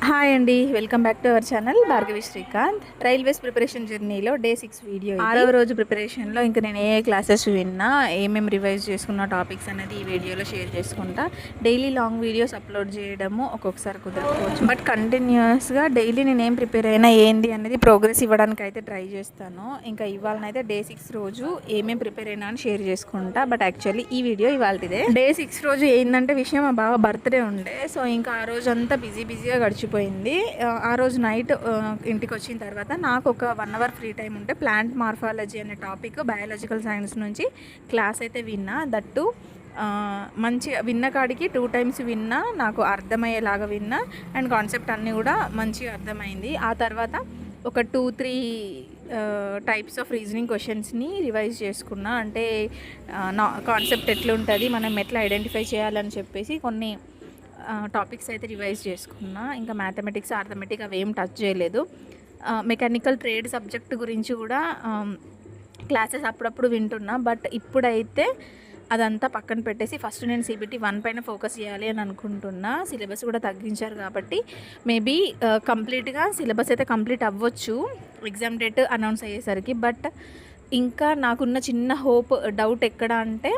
Hi అండి, welcome back to our channel Bhargavi Srikanth. Railways preparation జర్నీలో day 6 video. 6వ రోజు ప్రిపరేషన్లో ఇంకా నేను ఏ క్లాసెస్ విన్నా, ఏమేమి రివైజ్ చేసుకున్న టాపిక్స్ అనేది ఈ వీడియోలో షేర్ చేసుకుంటా. డైలీ లాంగ్ వీడియోస్ అప్లోడ్ చేయడము ఒక్కొక్కసారి కుదరకపోవచ్చు, బట్ కంటిన్యూస్గా డైలీ నేను ఏం ప్రిపేర్ అయినా ఏంది అనేది ప్రోగ్రెస్ ఇవ్వడానికి అయితే ట్రై చేస్తాను. ఇంకా ఇవాళనైతే డే 6 రోజు ఏమేమి ప్రిపేర్ అయినా అని షేర్ చేసుకుంటా. బట్ యాక్చువల్లీ ఈ వీడియో ఇవాళదే. డే 6 రోజు ఏంటంటే విషయం, మా బావ బర్త్డే ఉండే. సో ఇంకా ఆ రోజు అంతా బిజీగా గడిచిపోయింది. ఆ రోజు నైట్ ఇంటికి వచ్చిన తర్వాత నాకు ఒక 1 అవర్ ఫ్రీ టైం ఉంటే ప్లాంట్ మార్ఫాలజీ అనే టాపిక్ బయాలజికల్ సైన్స్ నుంచి క్లాస్ అయితే విన్నా. దట్టు మంచిగా విన్న కాడికి 2 టైమ్స్ విన్నా, నాకు అర్థమయ్యేలాగా విన్నా అండ్ కాన్సెప్ట్ అన్నీ కూడా మంచిగా అర్థమైంది. ఆ తర్వాత ఒక 2-3 టైప్స్ ఆఫ్ రీజనింగ్ క్వశ్చన్స్ని రివైజ్ చేసుకున్నా. అంటే కాన్సెప్ట్ ఎట్లుంటుంది, మనం ఎట్లా ఐడెంటిఫై చేయాలని చెప్పేసి కొన్ని టాపిక్స్ అయితే రివైజ్ చేసుకున్నా. ఇంకా మ్యాథమెటిక్స్, ఆర్థమెటిక్ అవి ఏం టచ్ చేయలేదు. మెకానికల్ ట్రేడ్ సబ్జెక్ట్ గురించి కూడా క్లాసెస్ అప్పుడప్పుడు వింటున్నా. బట్ ఇప్పుడైతే అదంతా పక్కన పెట్టేసి ఫస్ట్ నేను CBT 1 పైన ఫోకస్ చేయాలి అని అనుకుంటున్నా. సిలబస్ కూడా తగ్గించారు కాబట్టి మేబీ కంప్లీట్గా సిలబస్ అయితే కంప్లీట్ అవ్వచ్చు ఎగ్జామ్ డేట్ అనౌన్స్ అయ్యేసరికి. బట్ ఇంకా నాకున్న చిన్న డౌట్ ఎక్కడ అంటే,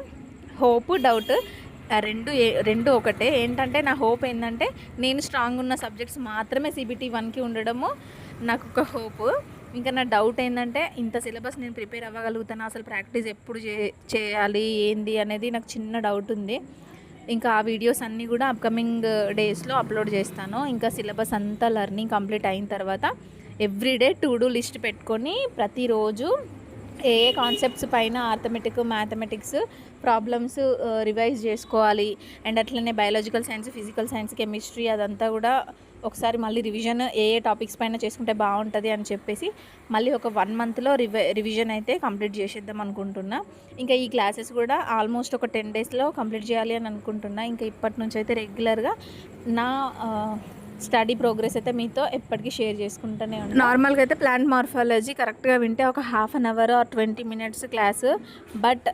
డౌట్ రెండు ఒకటే. ఏంటంటే నా హోప్ ఏంటంటే, నేను స్ట్రాంగ్ ఉన్న సబ్జెక్ట్స్ మాత్రమే CBT 1కి ఉండడము నాకు ఒక హోప్. ఇంకా నా డౌట్ ఏంటంటే, ఇంత సిలబస్ నేను ప్రిపేర్ అవ్వగలుగుతాను, అసలు ప్రాక్టీస్ ఎప్పుడు చేయాలి ఏంది అనేది నాకు చిన్న డౌట్ ఉంది. ఇంకా ఆ వీడియోస్ అన్నీ కూడా అప్కమింగ్ డేస్లో అప్లోడ్ చేస్తాను. ఇంకా సిలబస్ అంతా లెర్నింగ్ కంప్లీట్ అయిన తర్వాత ఎవ్రీడే టు డూ లిస్ట్ పెట్టుకొని ప్రతిరోజు ఏ కాన్సెప్ట్స్ పైన ఆర్థమెటిక్, మ్యాథమెటిక్స్ ప్రాబ్లమ్స్ రివైజ్ చేసుకోవాలి. అండ్ అట్లనే biological science, physical science, chemistry అదంతా కూడా ఒకసారి మళ్ళీ రివిజన్ ఏ టాపిక్స్ పైన చేసుకుంటే బాగుంటుంది అని చెప్పేసి మళ్ళీ ఒక 1 మంత్లో రివిజన్ అయితే కంప్లీట్ చేసేద్దాం అనుకుంటున్నా. ఇంకా ఈ క్లాసెస్ కూడా ఆల్మోస్ట్ ఒక 10 డేస్లో కంప్లీట్ చేయాలి అని అనుకుంటున్నా. ఇంకా ఇప్పటి నుంచి అయితే రెగ్యులర్గా నా స్టడీ ప్రోగ్రెస్ అయితే మీతో ఎప్పటికీ షేర్ చేసుకుంటూనే ఉంటాను. నార్మల్గా అయితే ప్లాంట్ మార్ఫాలజీ కరెక్ట్గా వింటే ఒక 1/2 hour or 20 minutes class. But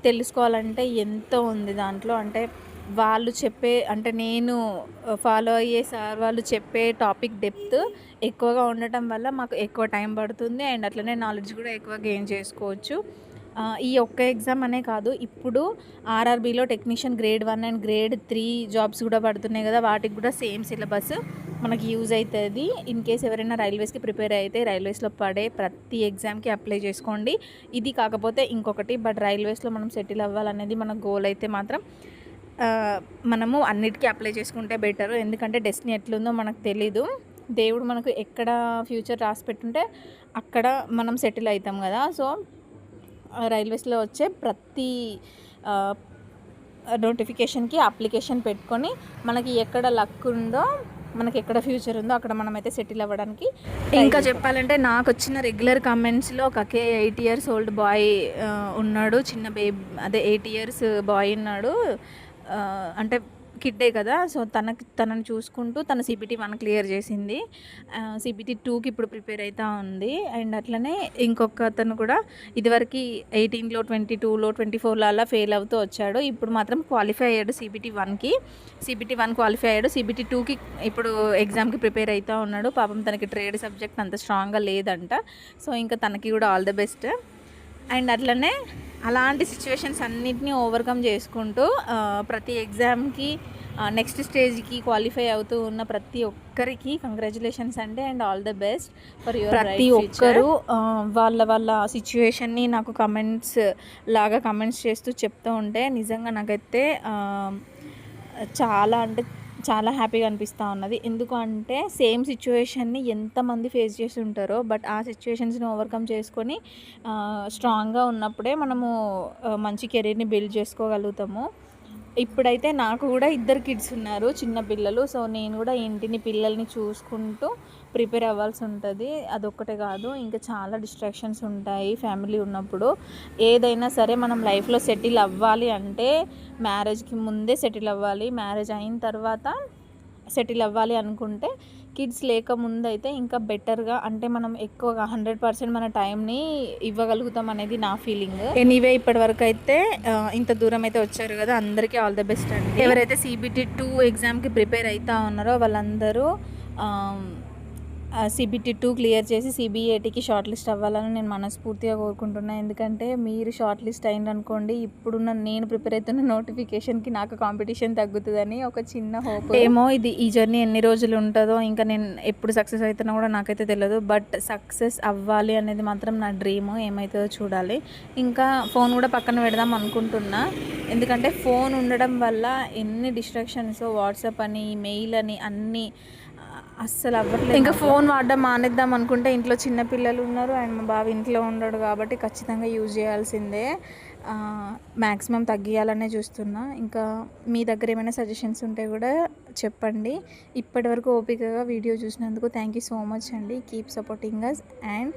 తెలుసుకోవాలంటే ఎంతో ఉంది దాంట్లో. అంటే వాళ్ళు చెప్పే, అంటే నేను ఫాలో అయ్యే సార్ వాళ్ళు చెప్పే టాపిక్ డెప్త్ ఎక్కువగా ఉండటం వల్ల మాకు ఎక్కువ టైం పడుతుంది. అండ్ అట్లనే నాలెడ్జ్ కూడా ఎక్కువ గెయిన్ చేసుకోవచ్చు. ఈ ఒక్క ఎగ్జామ్ అనే కాదు, ఇప్పుడు RRBలో technician grade 1 and grade 3 jobs కూడా పడుతున్నాయి కదా, వాటికి కూడా సేమ్ సిలబస్ మనకి యూజ్ అవుతుంది. ఇన్ కేస్ ఎవరైనా రైల్వేస్కి ప్రిపేర్ అయితే రైల్వేస్లో పడే ప్రతి ఎగ్జామ్కి అప్లై చేసుకోండి. ఇది కాకపోతే ఇంకొకటి, బట్ రైల్వేస్లో మనం సెటిల్ అవ్వాలనేది మన గోల్ అయితే మాత్రం మనము అన్నిటికీ అప్లై చేసుకుంటే బెటరు. ఎందుకంటే డెస్టినీ ఎట్లుందో మనకు తెలీదు. దేవుడు మనకు ఎక్కడ ఫ్యూచర్ రాసి పెట్టుంటే అక్కడ మనం సెటిల్ అవుతాం కదా. సో రైల్వేస్లో వచ్చే ప్రతి నోటిఫికేషన్కి అప్లికేషన్ పెట్టుకొని మనకి ఎక్కడ లక్ ఉందో, మనకి ఎక్కడ ఫ్యూచర్ ఉందో అక్కడ మనమైతే సెటిల్ అవ్వడానికి. ఇంకా చెప్పాలంటే నాకు వచ్చిన రెగ్యులర్ కామెంట్స్లో ఒక 8 years ఓల్డ్ బాయ్ ఉన్నాడు, చిన్న బేబీ, అదే 8 years బాయ్ ఉన్నాడు. అంటే కిడ్డే కదా. సో తనని చూసుకుంటూ తన CBT 1 క్లియర్ చేసింది. CBT 2కి ఇప్పుడు ప్రిపేర్ అవుతూ ఉంది. అండ్ అట్లనే ఇంకొక అతను కూడా ఇదివరకు 18లో, 22లో, 24లో అలా ఫెయిల్ అవుతూ వచ్చాడు. ఇప్పుడు మాత్రం క్వాలిఫై అయ్యాడు CBT 1కి. CBT 1 క్వాలిఫై అయ్యాడు. CBT 2కి ఇప్పుడు ఎగ్జామ్కి ప్రిపేర్ అవుతూ ఉన్నాడు. పాపం తనకి ట్రేడ్ సబ్జెక్ట్ అంత స్ట్రాంగ్గా లేదంట. సో ఇంకా తనకి కూడా ఆల్ ద బెస్ట్. అండ్ అట్లనే అలాంటి సిచ్యువేషన్స్ అన్నిటినీ ఓవర్కమ్ చేసుకుంటూ ప్రతి ఎగ్జామ్కి నెక్స్ట్ స్టేజ్కి క్వాలిఫై అవుతూ ఉన్న ప్రతి ఒక్కరికి కంగ్రాచులేషన్స్ అండి. And all the best for your ప్రతి ఒక్కరు వాళ్ళ సిచ్యువేషన్ని నాకు కమెంట్స్ చేస్తూ చెప్తూ ఉంటే నిజంగా నాకైతే చాలా హ్యాపీగా అనిపిస్తూ ఉన్నది. ఎందుకు అంటే సేమ్ సిచ్యువేషన్ని ఎంతమంది ఫేస్ చేసి ఉంటారో, బట్ ఆ సిచ్యువేషన్స్ని ఓవర్కమ్ చేసుకొని స్ట్రాంగ్గా ఉన్నప్పుడే మనము మంచి కెరీర్ని బిల్డ్ చేసుకోగలుగుతాము. ఇప్పుడైతే నాకు కూడా 2 కిడ్స్ ఉన్నారు, చిన్న పిల్లలు. సో నేను కూడా ఇంటిని, పిల్లల్ని చూసుకుంటూ ప్రిపేర్ అవ్వాల్సి ఉంటుంది. అదొక్కటే కాదు, ఇంకా చాలా డిస్ట్రాక్షన్స్ ఉంటాయి ఫ్యామిలీ ఉన్నప్పుడు. ఏదైనా సరే మనం లైఫ్లో సెటిల్ అవ్వాలి అంటే మ్యారేజ్కి ముందే సెటిల్ అవ్వాలి, మ్యారేజ్ అయిన తర్వాత సెటిల్ అవ్వాలి అనుకుంటే కిడ్స్ లేకముందు అయితే ఇంకా బెటర్గా, అంటే మనం ఎక్కువగా 100% మన టైంని ఇవ్వగలుగుతాం అనేది నా ఫీలింగ్. ఎనీవే ఇప్పటివరకు అయితే ఇంత దూరం అయితే వచ్చారు కదా, అందరికీ ఆల్ ద బెస్ట్ అండి. ఎవరైతే CBT 2 ఎగ్జామ్కి ప్రిపేర్ అవుతా ఉన్నారో వాళ్ళందరూ CBT2 క్లియర్ చేసి CBATకి షార్ట్ లిస్ట్ అవ్వాలని నేను మనస్ఫూర్తిగా కోరుకుంటున్నాను. ఎందుకంటే మీరు షార్ట్ లిస్ట్ అయిందనుకోండి, ఇప్పుడున్న నేను ప్రిపేర్ అవుతున్న నోటిఫికేషన్కి నాకు కాంపిటీషన్ తగ్గుతుందని ఒక చిన్న హోప్. ఏమో ఈ జర్నీ ఎన్ని రోజులు ఉంటుందో, ఇంకా నేను ఎప్పుడు సక్సెస్ అవుతున్నా కూడా నాకైతే తెలియదు. బట్ సక్సెస్ అవ్వాలి అనేది మాత్రం నా డ్రీమ్. ఏమవుతుందో చూడాలి. ఇంకా ఫోన్ కూడా పక్కన పెడదాం అనుకుంటున్నా. ఎందుకంటే ఫోన్ ఉండడం వల్ల ఎన్ని డిస్ట్రాక్షన్స్, వాట్సాప్ అని, మెయిల్ అని అన్నీ అస్సలు అవ్వట్లేదు. ఇంకా ఫోన్ వాడడం మానేద్దాం అనుకుంటే ఇంట్లో చిన్నపిల్లలు ఉన్నారు అండ్ మా బావ ఇంట్లో ఉండడు కాబట్టి ఖచ్చితంగా యూజ్ చేయాల్సిందే. మ్యాక్సిమం తగ్గియాలనే చూస్తున్నా. ఇంకా మీ దగ్గర ఏమైనా సజెషన్స్ ఉంటే కూడా చెప్పండి. ఇప్పటివరకు ఓపికగా వీడియో చూసినందుకు థ్యాంక్ యూ సో మచ్ అండి. Keep supporting us and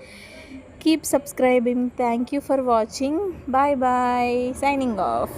keep subscribing. Thank you for watching. Bye bye. Signing of.